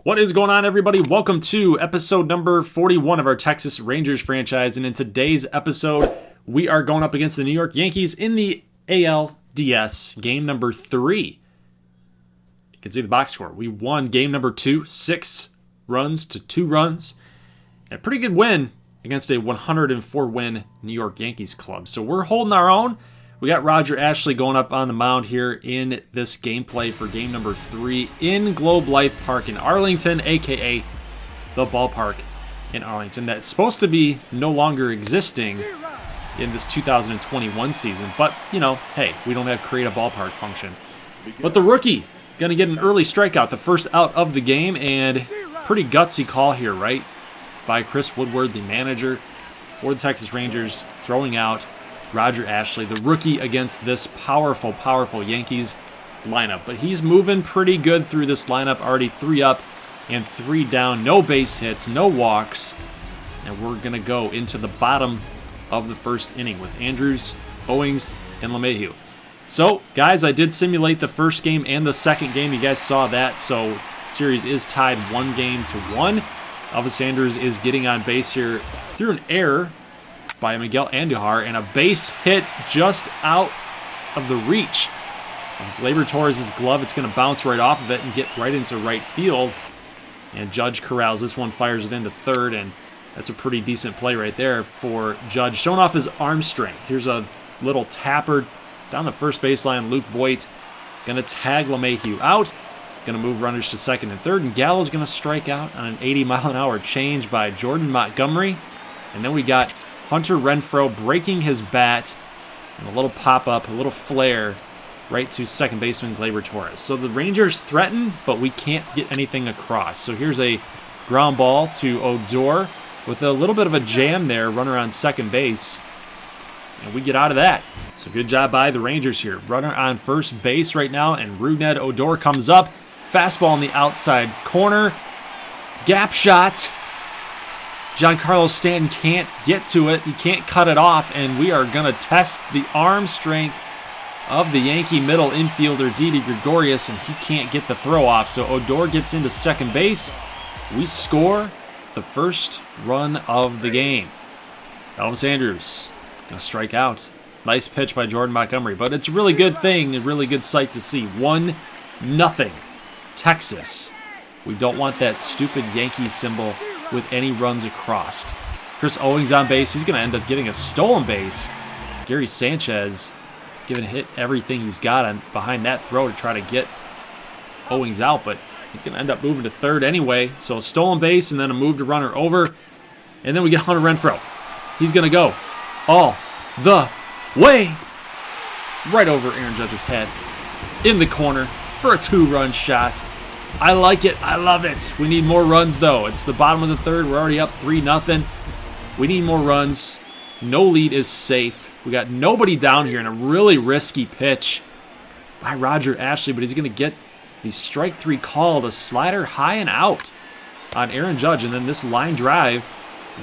What is going on, everybody? Welcome to episode number 41 of our Texas Rangers franchise. And in today's episode, we are going up against the New York Yankees in the ALDS game number 3. You can see the box score. We won game number 2, 6 runs to 2 runs. A pretty good win against a 104-win New York Yankees club. So we're holding our own. We got Roger Ashley going up on the mound here in this gameplay for game number 3 in Globe Life Park in Arlington, a.k.a. the ballpark in Arlington that's supposed to be no longer existing in this 2021 season. But, you know, hey, we don't have create a ballpark function. But the rookie going to get an early strikeout, the first out of the game, and pretty gutsy call here, right, by Chris Woodward, the manager for the Texas Rangers, throwing out Roger Ashley, the rookie, against this powerful Yankees lineup. But he's moving pretty good through this lineup, already 3 up and 3 down, no base hits, no walks, and we're going to go into the bottom of the first inning with Andrews, Owings, and LeMahieu. So, guys, I did simulate the first game and the second game. You guys saw that, so series is tied 1-1. Elvis Andrus is getting on base here through an error by Miguel Andujar, and a base hit just out of the reach of Gleyber Torres' glove. It's going to bounce right off of it and get right into right field. And Judge corrals this one, fires it into third, and that's a pretty decent play right there for Judge, showing off his arm strength. Here's a little tapper down the first baseline. Luke Voit going to tag LeMahieu out. Going to move runners to second and third, and Gallo's going to strike out on an 80-mile-an-hour change by Jordan Montgomery. And then we got Hunter Renfroe breaking his bat, and a little pop-up, a little flare, right to second baseman Gleyber Torres. So the Rangers threaten, but we can't get anything across. So here's a ground ball to Odor with a little bit of a jam there, runner on second base, and we get out of that. So good job by the Rangers here. Runner on first base right now, and Rougned Odor comes up. Fastball in the outside corner. Gap shot. Giancarlo Stanton can't get to it. He can't cut it off, and we are going to test the arm strength of the Yankee middle infielder, Didi Gregorius, and he can't get the throw off. So Odor gets into second base. We score the first run of the game. Elvis Andrus going to strike out. Nice pitch by Jordan Montgomery, but it's a really good thing, a really good sight to see. 1-0 Texas. We don't want that stupid Yankee symbol with any runs across. Chris Owings on base. He's going to end up getting a stolen base. Gary Sanchez giving a hit everything he's got on behind that throw to try to get Owings out, but he's going to end up moving to third anyway. So a stolen base and then a move to runner over. And then we get Hunter Renfroe. He's going to go all the way right over Aaron Judge's head in the corner for a 2-run shot. I like it. I love it. We need more runs, though. It's the bottom of the third. We're already up 3-0. We need more runs. No lead is safe. We got nobody down here in a really risky pitch by Roger Ashley, but he's going to get the strike 3 call, the slider high and out on Aaron Judge, and then this line drive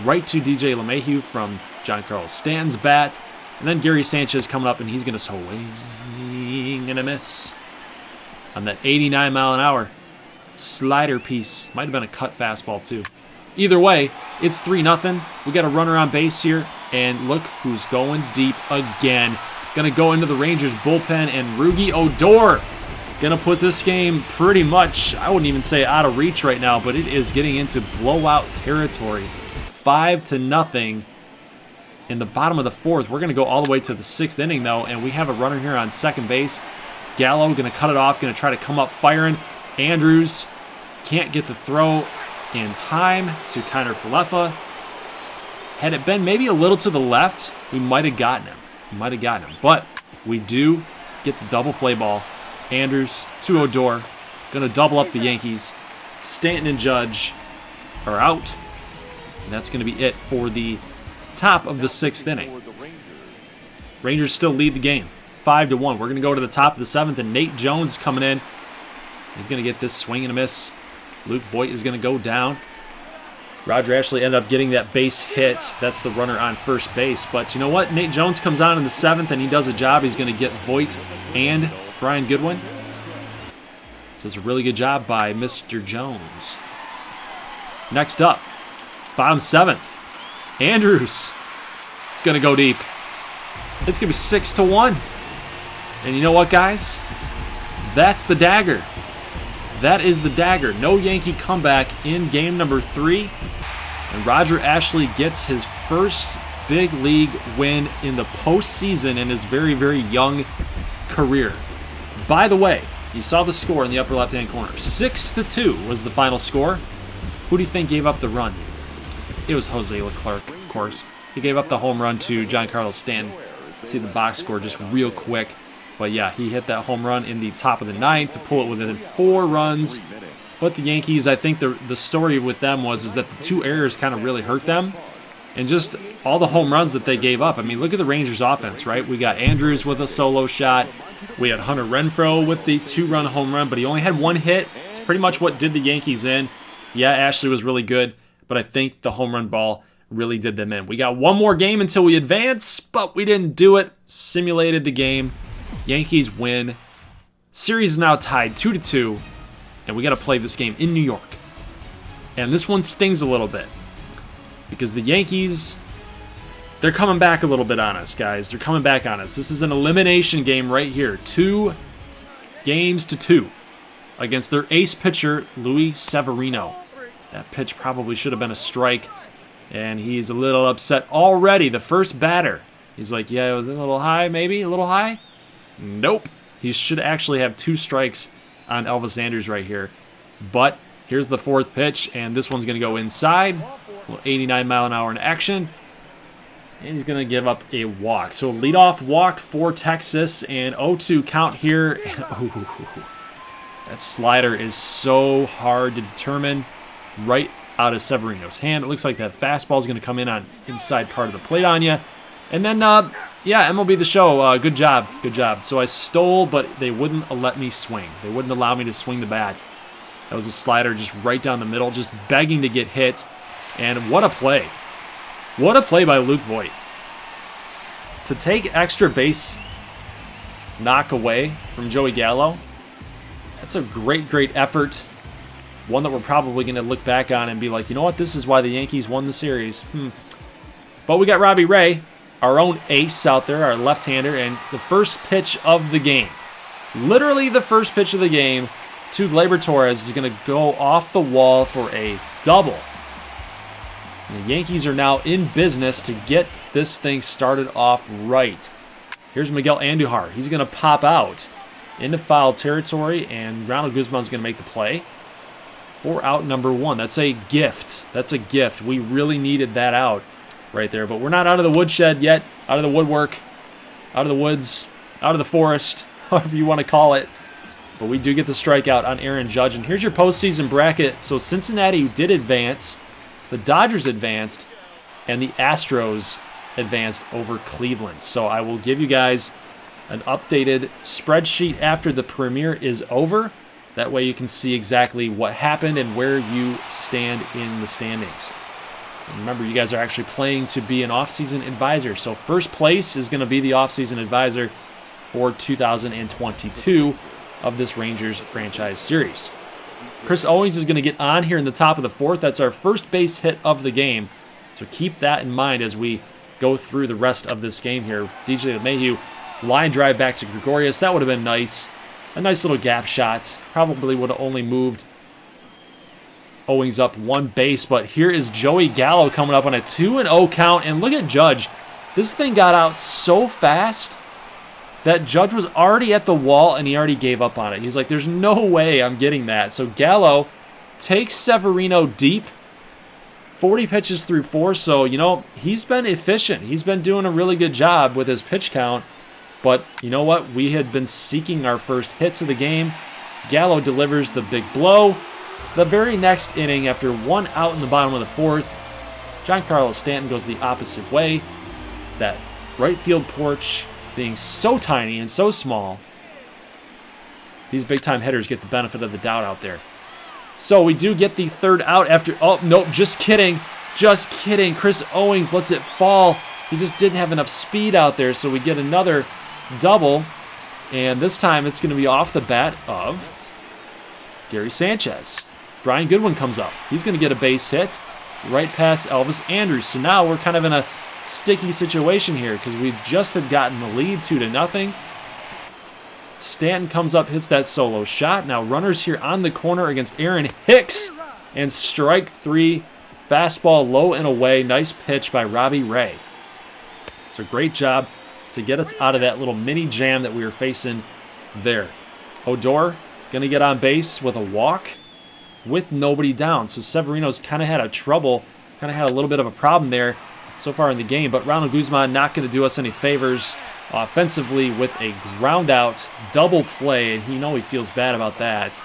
right to DJ LeMahieu from Giancarlo Stanton's bat, and then Gary Sanchez coming up, and he's going to swing and a miss on that 89-mile-an-hour slider piece. Might have been a cut fastball too. Either way, it's 3-0. We got a runner on base here, and look who's going deep again. Gonna go into the Rangers bullpen, and Rougned Odor gonna put this game pretty much, I wouldn't even say out of reach right now, but it is getting into blowout territory. 5-0 in the bottom of the fourth. We're gonna go all the way to the 6th inning though, and we have a runner here on second base. Gallo gonna cut it off, gonna try to come up firing. Andrews can't get the throw in time to Kiner Falefa. Had it been maybe a little to the left, we might have gotten him. But we do get the double play ball. Andrews to Odor. Going to double up the Yankees. Stanton and Judge are out. And that's going to be it for the top of the 6th inning. Rangers still lead the game, 5-1. We're going to go to the top of the 7th, and Nate Jones coming in. He's going to get this swing and a miss. Luke Voit is going to go down. Roger Ashley ended up getting that base hit. That's the runner on first base. But you know what? Nate Jones comes on in the 7th, and he does a job. He's going to get Voit and Brian Goodwin. So it's a really good job by Mr. Jones. Next up, bottom 7th. Andrews going to go deep. It's going to be 6-1. And you know what, guys? That's the dagger. That is the dagger. No Yankee comeback in game number 3. And Roger Ashley gets his first big league win in the postseason in his very, very young career. By the way, you saw the score in the upper left-hand corner. 6-2 was the final score. Who do you think gave up the run? It was Jose Leclerc, of course. He gave up the home run to Giancarlo Stanton. See the box score just real quick. But yeah, he hit that home run in the top of the 9th to pull it within 4 runs. But the Yankees, I think the story with them was that the 2 errors kind of really hurt them. And just all the home runs that they gave up. I mean, look at the Rangers offense, right? We got Andrews with a solo shot. We had Hunter Renfroe with the 2-run home run, but he only had 1 hit. It's pretty much what did the Yankees in. Yeah, Ashley was really good, but I think the home run ball really did them in. We got 1 more game until we advance, but we didn't do it. Simulated the game. Yankees win. Series is now tied 2-2, and we got to play this game in New York. And this one stings a little bit because the Yankees, they're coming back a little bit on us, guys. They're coming back on us. This is an elimination game right here. 2-2 against their ace pitcher, Luis Severino. That pitch probably should have been a strike, and he's a little upset already. The first batter, he's like, yeah, it was a little high, maybe? A little high? Nope. He should actually have 2 strikes on Elvis Andrus right here. But here's the 4th pitch, and this one's going to go inside. 89 mile an hour in action. And he's going to give up a walk. So leadoff walk for Texas, and 0-2 count here. That slider is so hard to determine right out of Severino's hand. It looks like that fastball is going to come in on inside part of the plate on you. And then, yeah, MLB The Show, good job, good job. So I stole, but they wouldn't let me swing. They wouldn't allow me to swing the bat. That was a slider just right down the middle, just begging to get hit. And what a play. What a play by Luke Voit. To take extra base knock away from Joey Gallo, that's a great, great effort. One that we're probably going to look back on and be like, you know what, this is why the Yankees won the series. But we got Robbie Ray, our own ace out there, our left-hander, and the first pitch of the game. Literally the first pitch of the game to Gleyber Torres is going to go off the wall for a double. The Yankees are now in business to get this thing started off right. Here's Miguel Andujar. He's going to pop out into foul territory, and Ronald Guzman's going to make the play for out number 1. That's a gift. That's a gift. We really needed that out right there, but we're not out of the woodshed yet, out of the woodwork, out of the woods, out of the forest, however you want to call it. But we do get the strikeout on Aaron Judge, and here's your postseason bracket. So Cincinnati did advance, the Dodgers advanced, and the Astros advanced over Cleveland. So I will give you guys an updated spreadsheet after the premiere is over. That way you can see exactly what happened and where you stand in the standings. And remember, you guys are actually playing to be an offseason advisor. So first place is going to be the offseason advisor for 2022 of this Rangers franchise series. Chris Owings is going to get on here in the top of the 4th. That's our first base hit of the game. So keep that in mind as we go through the rest of this game here. DJ LeMahieu, line drive back to Gregorius. That would have been nice. A nice little gap shot. Probably would have only moved Owings up 1 base, but here is Joey Gallo coming up on a 2-0 count, and look at Judge. This thing got out so fast that Judge was already at the wall, and he already gave up on it. He's like, there's no way I'm getting that. So Gallo takes Severino deep, 40 pitches through 4, so, you know, he's been efficient. He's been doing a really good job with his pitch count, but you know what? We had been seeking our first hits of the game. Gallo delivers the big blow. The very next inning, after 1 out in the bottom of the 4th, Giancarlo Stanton goes the opposite way. That right field porch being so tiny and so small, these big-time hitters get the benefit of the doubt out there. So we do get the 3rd out after... Oh, nope, just kidding. Just kidding. Chris Owings lets it fall. He just didn't have enough speed out there, so we get another double. And this time it's going to be off the bat of Gary Sanchez. Brian Goodwin comes up. He's going to get a base hit right past Elvis Andrus. So now we're kind of in a sticky situation here because we just had gotten the lead 2-0. Stanton comes up, hits that solo shot. Now runners here on the corner against Aaron Hicks. And strike 3, fastball low and away. Nice pitch by Robbie Ray. So great job to get us out of that little mini jam that we were facing there. Odor going to get on base with a walk with nobody down. So Severino's kind of had a little bit of a problem there so far in the game. But Ronald Guzman not going to do us any favors offensively with a ground out double play. And he feels bad about that.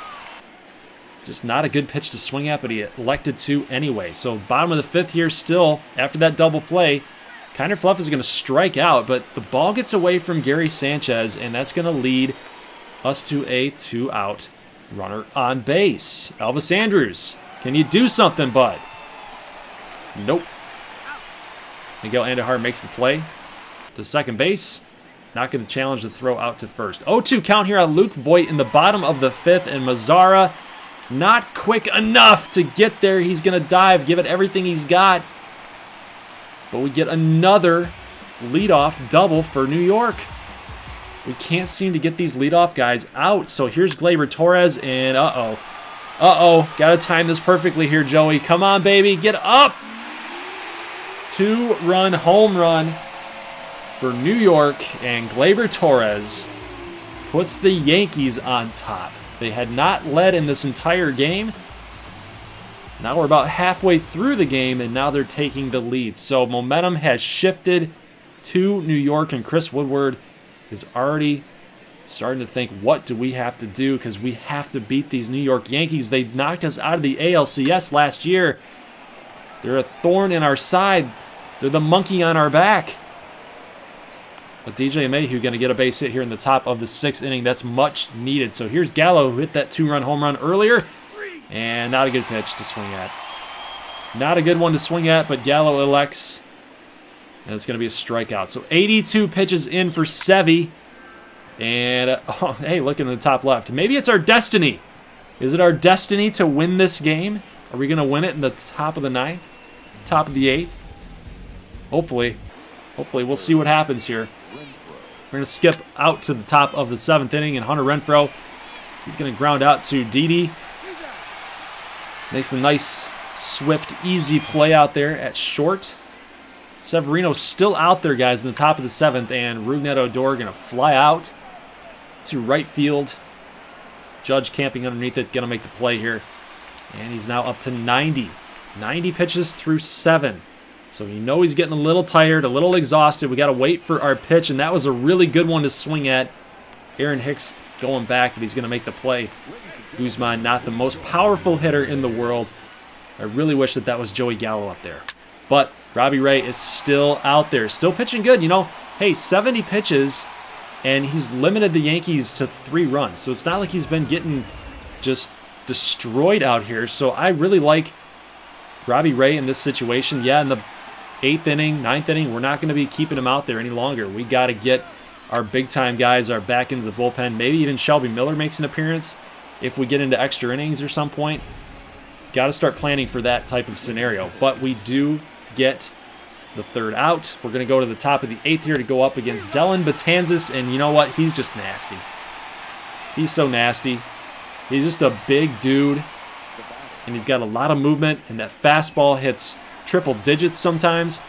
Just not a good pitch to swing at, but he elected to anyway. So bottom of the 5th here still after that double play. Kiner Fluff is going to strike out, but the ball gets away from Gary Sanchez, and that's going to lead us to a 2-out runner on base. Elvis Andrus, can you do something, bud? Nope. Miguel Andujar makes the play to second base. Not going to challenge the throw out to first. 0-2 count here on Luke Voit in the bottom of the 5th, and Mazzara not quick enough to get there. He's going to dive, give it everything he's got. But we get another leadoff double for New York. We can't seem to get these leadoff guys out. So here's Gleyber Torres, and got to time this perfectly here, Joey. Come on, baby, get up. 2-run home run for New York, and Gleyber Torres puts the Yankees on top. They had not led in this entire game. Now we're about halfway through the game, and now they're taking the lead. So momentum has shifted to New York, and Chris Woodward is already starting to think, what do we have to do? Because we have to beat these New York Yankees. They knocked us out of the ALCS last year. They're a thorn in our side. They're the monkey on our back. But DJ Mayhew going to get a base hit here in the top of the 6th inning. That's much needed. So here's Gallo, who hit that 2-run home run earlier. And not a good pitch to swing at. Not a good one to swing at, but Gallo elects. And it's going to be a strikeout. So 82 pitches in for Sevy. And, hey, look in the top left. Maybe it's our destiny. Is it our destiny to win this game? Are we going to win it in the top of the 9th? Top of the 8th? Hopefully. Hopefully. We'll see what happens here. We're going to skip out to the top of the 7th inning, and Hunter Renfroe, he's going to ground out to Didi. Makes the nice, swift, easy play out there at short. Severino's still out there, guys, in the top of the 7th, and Rougned Odor going to fly out to right field. Judge camping underneath it, going to make the play here. And he's now up to 90. 90 pitches through 7. So he's getting a little tired, a little exhausted. We got to wait for our pitch, and that was a really good one to swing at. Aaron Hicks going back, but he's going to make the play. Guzman, not the most powerful hitter in the world. I really wish that was Joey Gallo up there. But Robbie Ray is still out there, still pitching good. Hey, 70 pitches, and he's limited the Yankees to 3 runs. So it's not like he's been getting just destroyed out here. So I really like Robbie Ray in this situation. Yeah, in the 8th inning, 9th inning, we're not going to be keeping him out there any longer. We got to get our big-time guys are back into the bullpen. Maybe even Shelby Miller makes an appearance if we get into extra innings or some point. Got to start planning for that type of scenario. But we do get the 3rd out. We're going to go to the top of the 8th here to go up against Dellin Betances, and you know what? He's just nasty. He's so nasty. He's just a big dude, and he's got a lot of movement, and that fastball hits triple digits sometimes.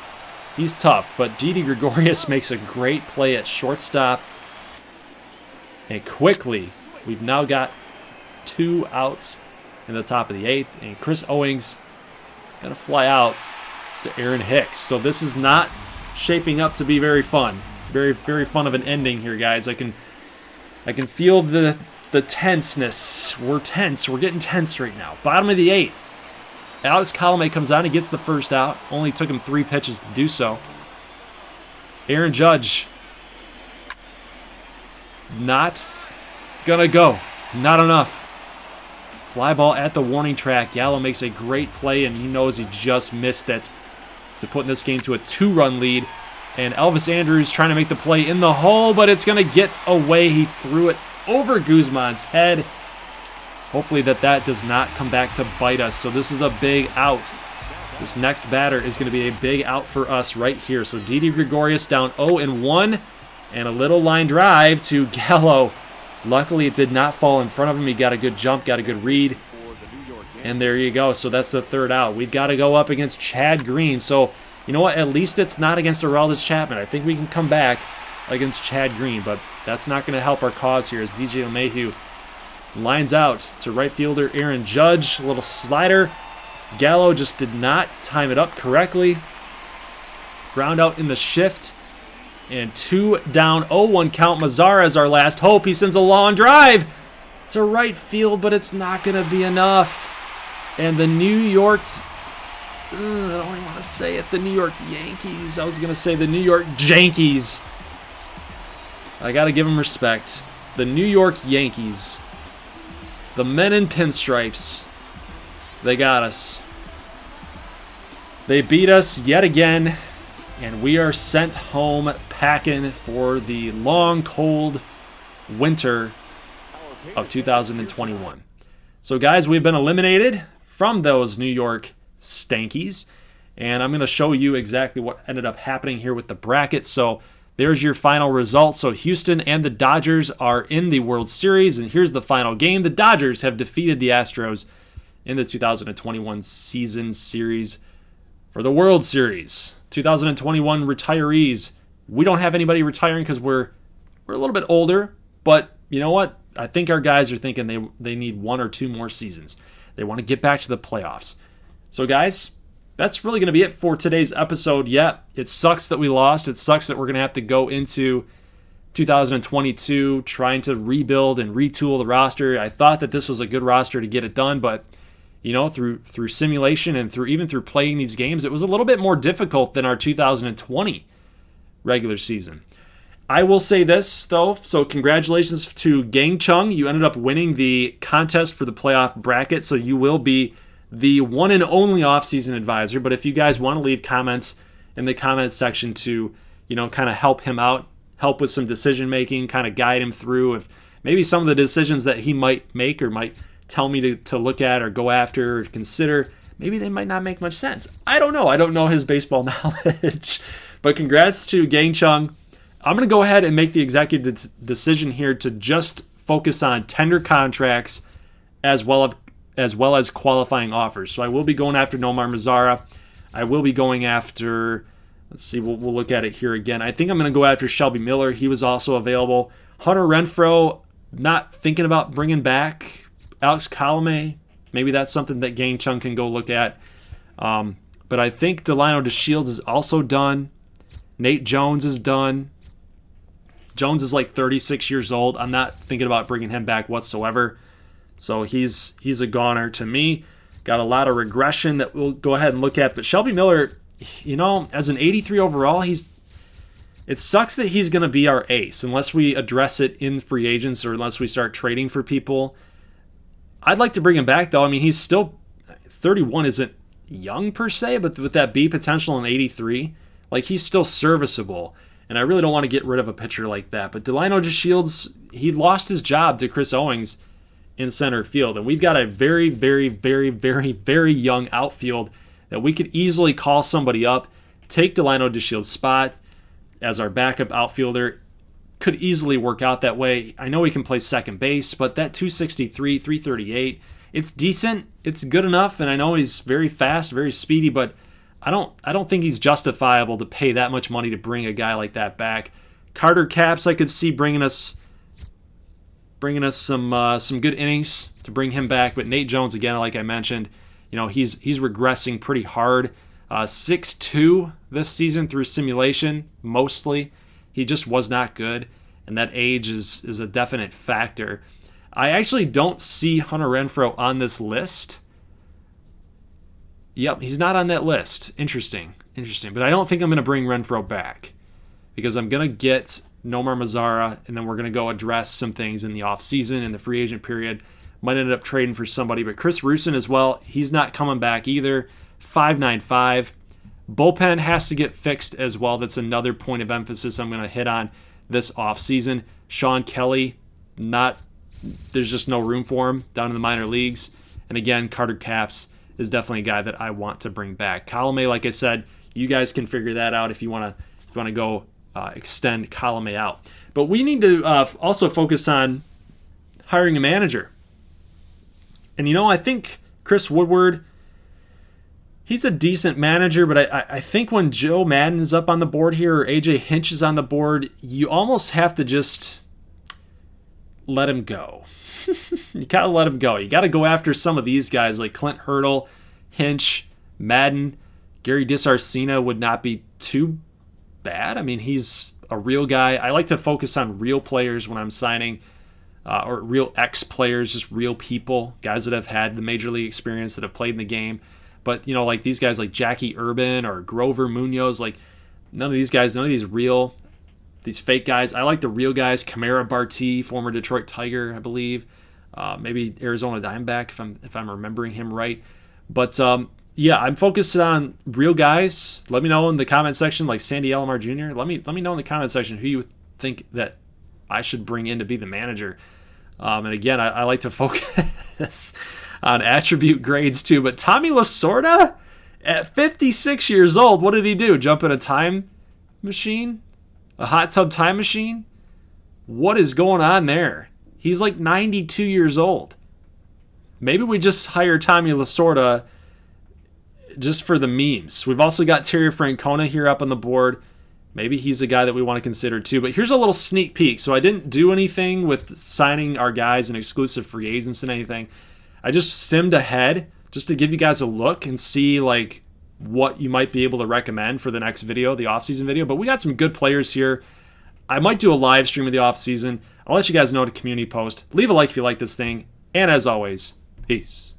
He's tough, but Didi Gregorius makes a great play at shortstop. And quickly, we've now got 2 outs in the top of the 8th, and Chris Owings going to fly out to Aaron Hicks. So this is not shaping up to be very fun. Very, very fun of an ending here, guys. I can feel the tenseness. We're tense. We're getting tense right now. Bottom of the 8th. Alex Colomé comes on and gets the 1st out. Only took him 3 pitches to do so. Aaron Judge. Not gonna go. Not enough. Fly ball at the warning track. Gallo makes a great play, and he knows he just missed it to put this game to a 2-run lead. And Elvis Andrus trying to make the play in the hole, but it's going to get away. He threw it over Guzman's head. Hopefully that does not come back to bite us. So this is a big out. This next batter is going to be a big out for us right here. So Didi Gregorius down 0-1, and a little line drive to Gallo. Luckily, it did not fall in front of him. He got a good jump, got a good read, and there you go. So that's the third out. We've got to go up against Chad Green. So you know what? At least it's not against Aroldis Chapman. I think we can come back against Chad Green, but that's not going to help our cause here as DJ LeMahieu lines out to right fielder Aaron Judge. A little slider. Gallo just did not time it up correctly. Ground out in the shift. And 2 down, 0-1 count. Mazara is our last hope. He sends a long drive to right field, but it's not going to be enough. And the New York... I don't even want to say it. The New York Yankees. I was going to say the New York Yankees. I got to give them respect. The New York Yankees. The men in pinstripes. They got us. They beat us yet again, and we are sent home packing for the long, cold winter of 2021. So, guys, we've been eliminated from those New York Stankies, and I'm going to show you exactly what ended up happening here with the bracket. So, there's your final result. So, Houston and the Dodgers are in the World Series, and here's the final game. The Dodgers have defeated the Astros in the 2021 season series for the World Series. 2021 retirees. We don't have anybody retiring because we're a little bit older, but you know what? I think our guys are thinking they need 1 or 2 more seasons. They want to get back to the playoffs. So guys, that's really going to be it for today's episode. Yeah, it sucks that we lost. It sucks that we're going to have to go into 2022 trying to rebuild and retool the roster. I thought that this was a good roster to get it done, but you know, through simulation and through playing these games, it was a little bit more difficult than our 2020 regular season. I will say this, though, so congratulations to Gang Chung. You ended up winning the contest for the playoff bracket, so you will be the one and only offseason advisor. But if you guys want to leave comments in the comment section to, you know, kind of help him out, help with some decision making, kind of guide him through if maybe some of the decisions that he might make or might tell me to look at or go after or consider, maybe they might not make much sense. I don't know. I don't know his baseball knowledge. But congrats to Gang Chung. I'm going to go ahead and make the executive decision here to just focus on tender contracts as well as qualifying offers. So I will be going after Nomar Mazara. I will be going after, let's see, we'll look at it here again. I think I'm going to go after Shelby Miller. He was also available. Hunter Renfroe, not thinking about bringing back. Alex Colomé, maybe that's something that Gang Chung can go look at. But I think Delino DeShields is also done. Nate Jones is done. Jones is like 36 years old. I'm not thinking about bringing him back whatsoever. So he's a goner to me. Got a lot of regression that we'll go ahead and look at. But Shelby Miller, you know, as an 83 overall, it sucks that he's going to be our ace unless we address it in free agents or unless we start trading for people. I'd like to bring him back, though. I mean, he's still 31 isn't young per se, but with that B potential in 83, like he's still serviceable. And I really don't want to get rid of a pitcher like that. But Delino DeShields, he lost his job to Chris Owings in center field. And we've got a very, very, very, very, very young outfield that we could easily call somebody up, take Delino DeShields' spot as our backup outfielder. Could easily work out that way. I know he can play second base, but that 263, 338, it's decent. It's good enough, and I know he's very fast, very speedy, but I don't think he's justifiable to pay that much money to bring a guy like that back. Carter Capps, I could see bringing us some good innings to bring him back, but Nate Jones, again, like I mentioned, you know, he's regressing pretty hard. 6'2" this season through simulation, mostly. He just was not good, and that age is a definite factor. I actually don't see Hunter Renfroe on this list. Yep, he's not on that list. Interesting. But I don't think I'm going to bring Renfroe back because I'm going to get Nomar Mazara, and then we're going to go address some things in the offseason and the free agent period. Might end up trading for somebody, but Chris Rusin as well, he's not coming back either. 5.95. Bullpen has to get fixed as well. That's another point of emphasis I'm going to hit on this offseason. Sean Kelly, not there's just no room for him down in the minor leagues. And again, Carter Capps is definitely a guy that I want to bring back. Colome, like I said, you guys can figure that out if you want to go extend Colome out. But we need to also focus on hiring a manager. And I think Chris Woodward, he's a decent manager, but I think when Joe Madden is up on the board here or AJ Hinch is on the board, you almost have to just let him go. You got to let him go. You got to go after some of these guys like Clint Hurdle, Hinch, Madden. Gary Disarcina would not be too bad. I mean, he's a real guy. I like to focus on real players when I'm signing, or real ex-players, just real people, guys that have had the major league experience, that have played in the game. But, like these guys like Jackie Urban or Grover Munoz, like none of these guys, none of these fake guys. I like the real guys. Kamara Barti, former Detroit Tiger, I believe. Maybe Arizona Diamondback, if I'm remembering him right. But yeah, I'm focused on real guys. Let me know in the comment section, like Sandy Alomar Jr. Let me know in the comment section who you think that I should bring in to be the manager. And again, I like to focus on attribute grades too. But Tommy Lasorda, at 56 years old, what did he do? Jump in a time machine? A hot tub time machine? What is going on there? He's like 92 years old. Maybe we just hire Tommy Lasorda just for the memes. We've also got Terry Francona here up on the board. Maybe he's a guy that we want to consider too. But here's a little sneak peek. So I didn't do anything with signing our guys and exclusive free agents and anything. I just simmed ahead just to give you guys a look and see like what you might be able to recommend for the next video, the offseason video. But we got some good players here. I might do a live stream of the offseason. I'll let you guys know at a community post. Leave a like if you like this thing. And as always, peace.